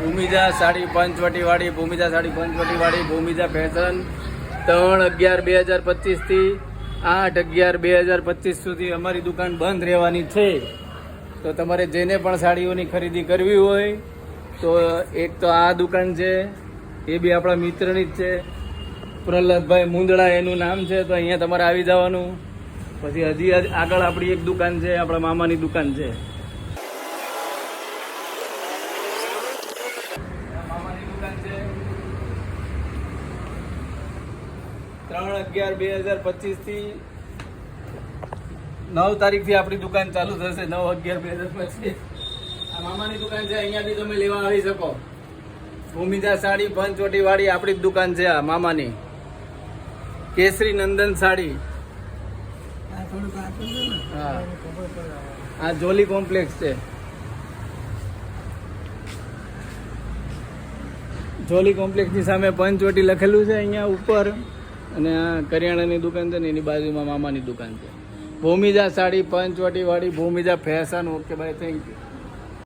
ભૂમિજા sari પંચવટીવાળી, ભૂમિજા sari પંચવટીવાળી, ભૂમિજા fashion 3/11/2025 થી 8/11/2025 સુધી અમારી દુકાન બંધ રહેવાની છે. તો તમારે જેને પણ સાડીઓની ખરીદી કરવી હોય તો એક તો આ દુકાન છે, એ બી આપણા મિત્રની જ છે, પ્રહલાદભાઈ મુંદડા એનું નામ છે. તો અહીંયા તમારે આવી જવાનું. પછી હજી આગળ આપણી એક દુકાન છે, આપણા મામાની દુકાન છે. મામાની દુકાન છે 3/11/2025 થી 9 તારીખથી આપણી દુકાન ચાલુ થશે. 9/11/2025 આ મામાની દુકાન છે. અહીંયા બી તમે લેવા આવી શકો. ભૂમિજા સાડી પંચવટીવાળી આપણી જ દુકાન છે. આ મામાની કેસરી નંદન સાડી. હા, આ જોલી કોમ્પ્લેક્સ છે. જોલી કોમ્પ્લેક્સની સામે પંચવટી લખેલું છે અહીંયા ઉપર. અને આ કરિયાણાની દુકાન છે ને એની બાજુમાં મામાની દુકાન છે. ભૂમિજા સાડી પંચવટીવાળી, ભૂમિજા ફેશન. ઓકે ભાઈ, થેન્ક યુ.